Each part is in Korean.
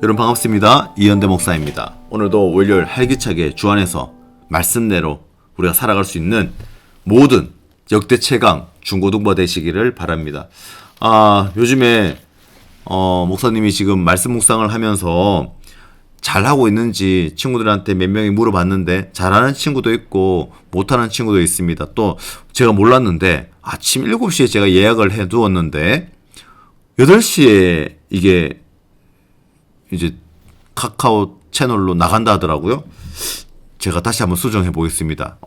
여러분 반갑습니다. 이현대 목사입니다. 오늘도 월요일 활기차게 주 안에서 말씀대로 우리가 살아갈 수 있는 모든 역대 최강 중고등부 되시기를 바랍니다. 요즘에 목사님이 지금 말씀 묵상을 하면서 잘하고 있는지 친구들한테 몇 명이 물어봤는데 잘하는 친구도 있고 못하는 친구도 있습니다. 또 제가 몰랐는데 아침 7시에 제가 예약을 해두었는데 8시에 이게 이제 카카오 채널로 나간다 하더라고요. 제가 다시 한번 수정해 보겠습니다.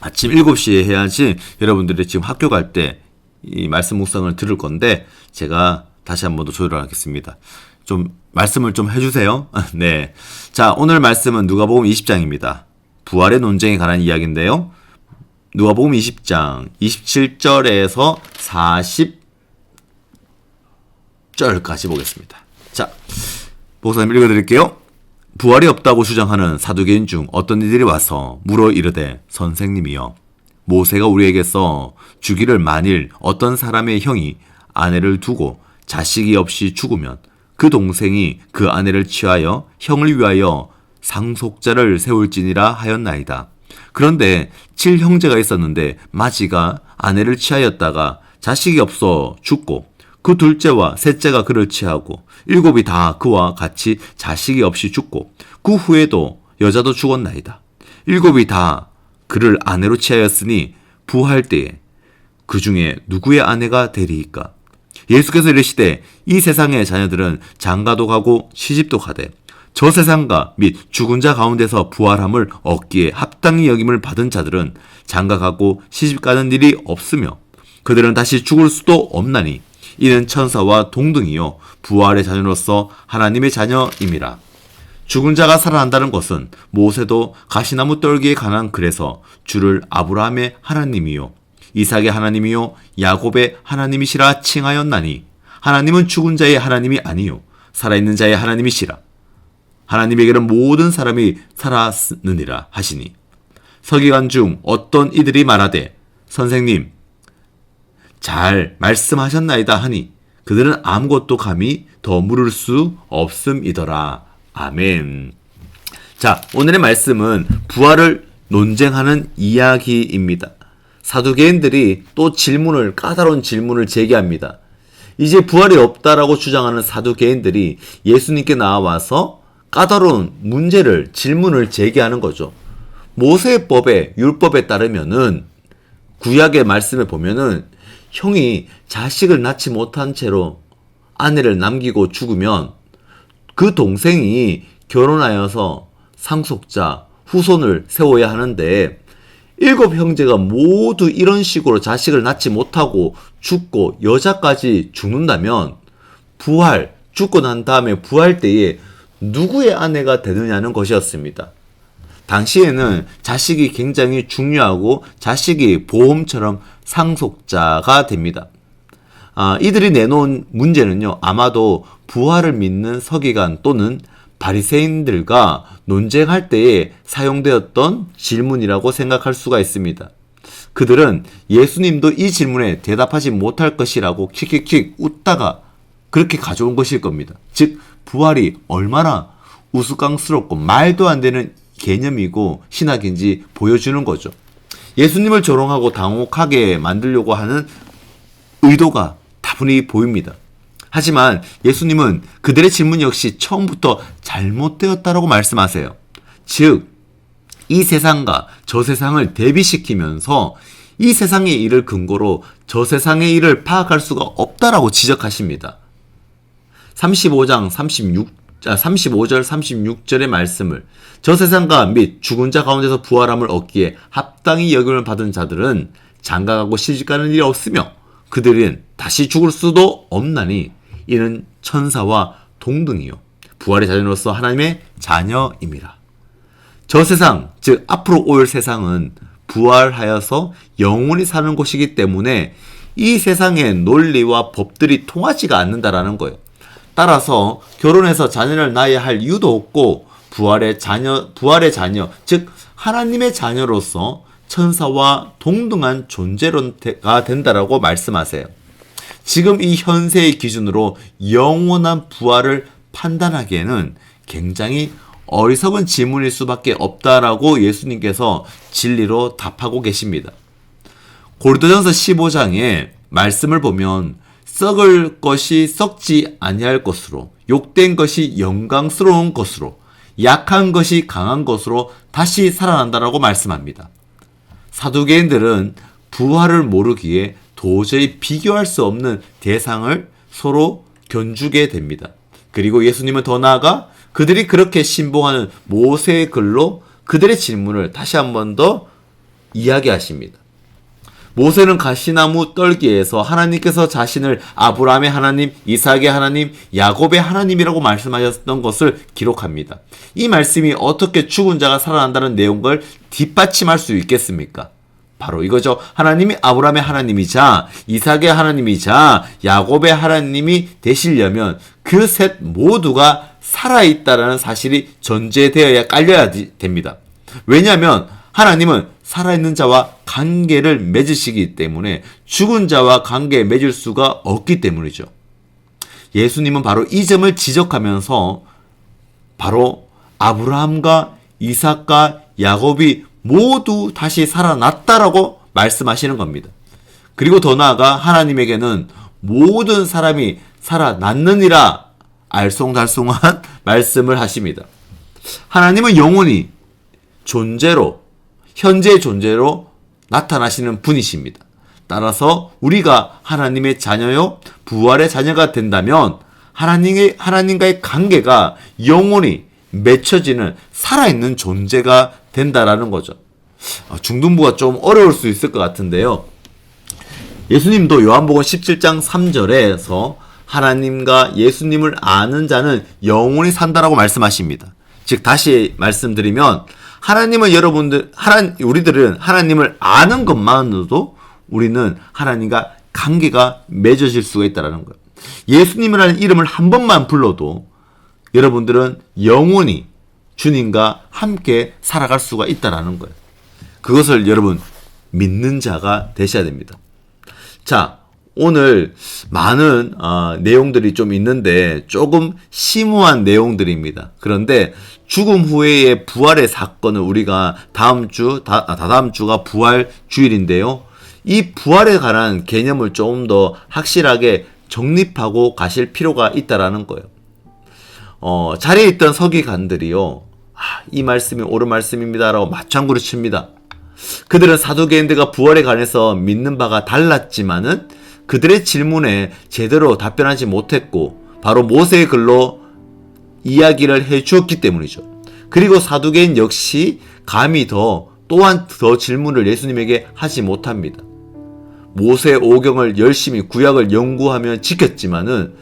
아침 7시에 해야지 여러분들이 지금 학교 갈 때 이 말씀 묵상을 들을 건데 제가 다시 한번 더 조율을 하겠습니다. 좀 말씀을 좀 해주세요. 네. 자, 오늘 말씀은 누가복음 20장입니다. 부활의 논쟁에 관한 이야기인데요. 누가복음 20장 27절에서 40절까지 보겠습니다. 자, 목사님 읽어드릴게요. 부활이 없다고 주장하는 사두개인 중 어떤 이들이 와서 물어 이르되 선생님이여 모세가 우리에게서 주기를 만일 어떤 사람의 형이 아내를 두고 자식이 없이 죽으면 그 동생이 그 아내를 취하여 형을 위하여 상속자를 세울지니라 하였나이다. 그런데 7형제가 있었는데 마지가 아내를 취하였다가 자식이 없어 죽고 그 둘째와 셋째가 그를 취하고 7이 다 그와 같이 자식이 없이 죽고 그 후에도 여자도 죽었나이다. 7이 다 그를 아내로 취하였으니 부할 때에 그 중에 누구의 아내가 되리이까? 예수께서 이르시되 이 세상의 자녀들은 장가도 가고 시집도 가되 저 세상과 및 죽은 자 가운데서 부활함을 얻기에 합당히 여김을 받은 자들은 장가가고 시집가는 일이 없으며 그들은 다시 죽을 수도 없나니 이는 천사와 동등이요 부활의 자녀로서 하나님의 자녀임이라. 죽은 자가 살아난다는 것은 모세도 가시나무 떨기에 관한 글에서 주를 아브라함의 하나님이요 이삭의 하나님이요 야곱의 하나님이시라 칭하였나니 하나님은 죽은 자의 하나님이 아니요 살아있는 자의 하나님이시라. 하나님에게는 모든 사람이 살았느니라 하시니 서기관 중 어떤 이들이 말하되 선생님 잘 말씀하셨나이다 하니 그들은 아무것도 감히 더 물을 수 없음이더라. 아멘. 자, 오늘의 말씀은 부활을 논쟁하는 이야기입니다. 사두개인들이 또 까다로운 질문을 제기합니다. 이제 부활이 없다라고 주장하는 사두개인들이 예수님께 나와서 까다로운 질문을 제기하는 거죠. 모세의 율법에 따르면은 구약의 말씀에 보면은 형이 자식을 낳지 못한 채로 아내를 남기고 죽으면 그 동생이 결혼하여서 상속자, 후손을 세워야 하는데 7 형제가 모두 이런 식으로 자식을 낳지 못하고 죽고 여자까지 죽는다면 죽고 난 다음에 부활 때에 누구의 아내가 되느냐는 것이었습니다. 당시에는 자식이 굉장히 중요하고 자식이 보험처럼 상속자가 됩니다. 이들이 내놓은 문제는요, 아마도 부활을 믿는 서기관 또는 바리새인들과 논쟁할 때에 사용되었던 질문이라고 생각할 수가 있습니다. 그들은 예수님도 이 질문에 대답하지 못할 것이라고 킥킥킥 웃다가 그렇게 가져온 것일 겁니다. 즉 부활이 얼마나 우스꽝스럽고 말도 안 되는 개념이고 신학인지 보여주는 거죠. 예수님을 조롱하고 당혹하게 만들려고 하는 의도가 다분히 보입니다. 하지만 예수님은 그들의 질문 역시 처음부터 잘못되었다라고 말씀하세요. 즉, 이 세상과 저 세상을 대비시키면서 이 세상의 일을 근거로 저 세상의 일을 파악할 수가 없다라고 지적하십니다. 35절 36절의 말씀을 저 세상과 및 죽은 자 가운데서 부활함을 얻기에 합당히 여김을 받은 자들은 장가가고 시집가는 일이 없으며 그들은 다시 죽을 수도 없나니 이는 천사와 동등이요 부활의 자녀로서 하나님의 자녀임이라. 저 세상, 즉 앞으로 올 세상은 부활하여서 영원히 사는 곳이기 때문에 이 세상의 논리와 법들이 통하지가 않는다라는 거예요. 따라서 결혼해서 자녀를 낳아야 할 이유도 없고 부활의 자녀, 즉 하나님의 자녀로서 천사와 동등한 존재가 된다라고 말씀하세요. 지금 이 현세의 기준으로 영원한 부활을 판단하기에는 굉장히 어리석은 질문일 수밖에 없다라고 예수님께서 진리로 답하고 계십니다. 고린도전서 15장에 말씀을 보면 썩을 것이 썩지 아니할 것으로, 욕된 것이 영광스러운 것으로, 약한 것이 강한 것으로 다시 살아난다라고 말씀합니다. 사두개인들은 부활을 모르기에 도저히 비교할 수 없는 대상을 서로 견주게 됩니다. 그리고 예수님은 더 나아가 그들이 그렇게 신봉하는 모세의 글로 그들의 질문을 다시 한 번 더 이야기하십니다. 모세는 가시나무 떨기에서 하나님께서 자신을 아브라함의 하나님, 이삭의 하나님, 야곱의 하나님이라고 말씀하셨던 것을 기록합니다. 이 말씀이 어떻게 죽은 자가 살아난다는 내용을 뒷받침할 수 있겠습니까? 바로 이거죠. 하나님이 아브라함의 하나님이자 이삭의 하나님이자 야곱의 하나님이 되시려면 그 셋 모두가 살아있다라는 사실이 전제되어야 깔려야 됩니다. 왜냐하면 하나님은 살아있는 자와 관계를 맺으시기 때문에 죽은 자와 관계 맺을 수가 없기 때문이죠. 예수님은 바로 이 점을 지적하면서 바로 아브라함과 이삭과 야곱이 모두 다시 살아났다라고 말씀하시는 겁니다. 그리고 더 나아가 하나님에게는 모든 사람이 살아났느니라 알쏭달쏭한 말씀을 하십니다. 하나님은 영원히 존재로, 현재의 존재로 나타나시는 분이십니다. 따라서 우리가 하나님의 자녀요, 부활의 자녀가 된다면 하나님과의 관계가 영원히 맺혀지는 살아있는 존재가 된다라는 거죠. 중등부가 좀 어려울 수 있을 것 같은데요. 예수님도 요한복음 17장 3절에서 하나님과 예수님을 아는 자는 영원히 산다라고 말씀하십니다. 즉 다시 말씀드리면 하나님은 우리들은 하나님을 아는 것만으로도 우리는 하나님과 관계가 맺어질 수가 있다는 거예요. 예수님이라는 이름을 한 번만 불러도 여러분들은 영원히 주님과 함께 살아갈 수가 있다는 거예요. 그것을 여러분 믿는 자가 되셔야 됩니다. 자, 오늘 많은 내용들이 좀 있는데 조금 심오한 내용들입니다. 그런데 죽음 후에의 부활의 사건을 우리가 다다음 주가 부활 주일인데요. 이 부활에 관한 개념을 조금 더 확실하게 정립하고 가실 필요가 있다라는 거예요. 자리에 있던 서기관들이요, 이 말씀이 옳은 말씀입니다라고 맞장구를 칩니다. 그들은 사두개인들과 부활에 관해서 믿는 바가 달랐지만은 그들의 질문에 제대로 답변하지 못했고 바로 모세의 글로 이야기를 해 주었기 때문이죠. 그리고 사두개인 역시 감히 또한 더 질문을 예수님에게 하지 못합니다. 모세의 오경을 열심히 구약을 연구하며 지켰지만은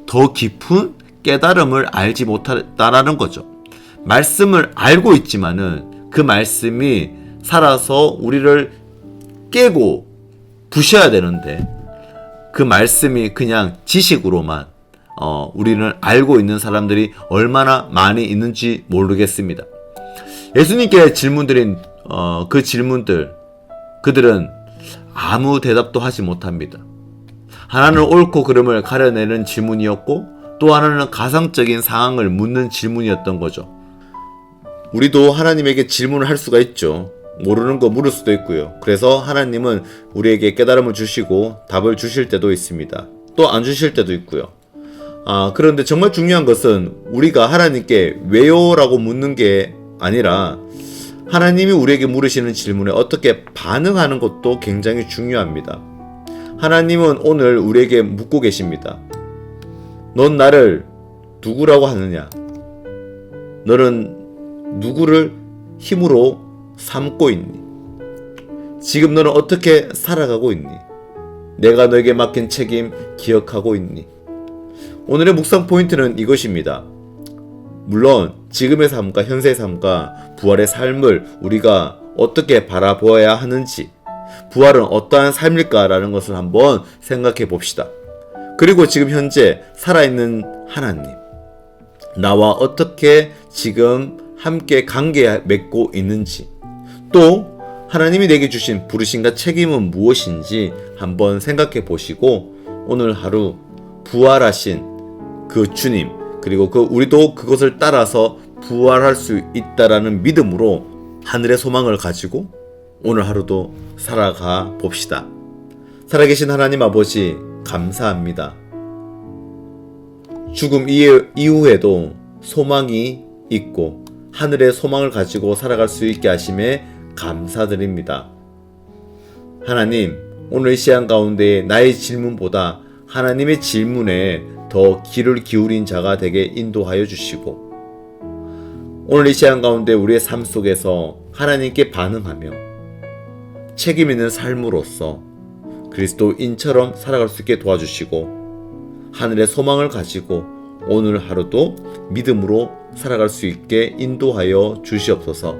더 깊은 깨달음을 알지 못했다라는 거죠. 말씀을 알고 있지만은 그 말씀이 살아서 우리를 깨고 부셔야 되는데 그 말씀이 그냥 지식으로만 우리는 알고 있는 사람들이 얼마나 많이 있는지 모르겠습니다. 예수님께 질문드린 그 질문들, 그들은 아무 대답도 하지 못합니다. 하나는 옳고 그름을 가려내는 질문이었고 또 하나는 가상적인 상황을 묻는 질문이었던 거죠. 우리도 하나님에게 질문을 할 수가 있죠. 모르는 거 물을 수도 있고요. 그래서 하나님은 우리에게 깨달음을 주시고 답을 주실 때도 있습니다. 또 안 주실 때도 있고요. 그런데 정말 중요한 것은 우리가 하나님께 왜요? 라고 묻는 게 아니라 하나님이 우리에게 물으시는 질문에 어떻게 반응하는 것도 굉장히 중요합니다. 하나님은 오늘 우리에게 묻고 계십니다. 넌 나를 누구라고 하느냐? 너는 누구를 힘으로 삼고 있니? 지금 너는 어떻게 살아가고 있니? 내가 너에게 맡긴 책임 기억하고 있니? 오늘의 묵상 포인트는 이것입니다. 물론 지금의 삶과 현세의 삶과 부활의 삶을 우리가 어떻게 바라보아야 하는지, 부활은 어떠한 삶일까라는 것을 한번 생각해 봅시다. 그리고 지금 현재 살아있는 하나님, 나와 어떻게 지금 함께 관계 맺고 있는지, 또 하나님이 내게 주신 부르심과 책임은 무엇인지 한번 생각해 보시고 오늘 하루 부활하신 그 주님, 그리고 우리도 그것을 따라서 부활할 수 있다라는 믿음으로 하늘의 소망을 가지고 오늘 하루도 살아가 봅시다. 살아계신 하나님 아버지, 감사합니다. 죽음 이후에도 소망이 있고 하늘의 소망을 가지고 살아갈 수 있게 하심에 감사드립니다. 하나님, 오늘 이 시간 가운데 나의 질문보다 하나님의 질문에 더 귀를 기울인 자가 되게 인도하여 주시고, 오늘 이 시간 가운데 우리의 삶 속에서 하나님께 반응하며 책임 있는 삶으로서 그리스도인처럼 살아갈 수 있게 도와주시고, 하늘의 소망을 가지고 오늘 하루도 믿음으로 살아갈 수 있게 인도하여 주시옵소서.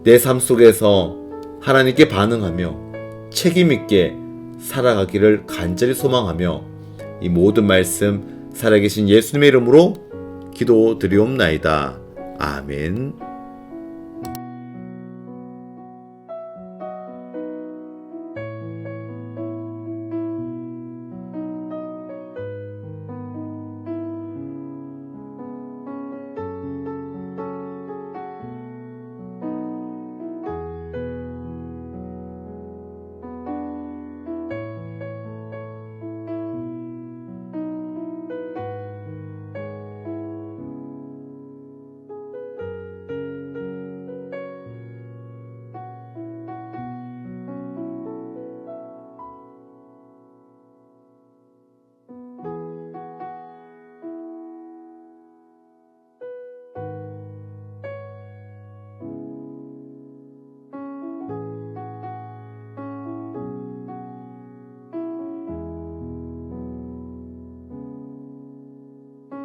내 삶 속에서 하나님께 반응하며 책임 있게 살아가기를 간절히 소망하며 이 모든 말씀 살아계신 예수님의 이름으로 기도드리옵나이다. 아멘.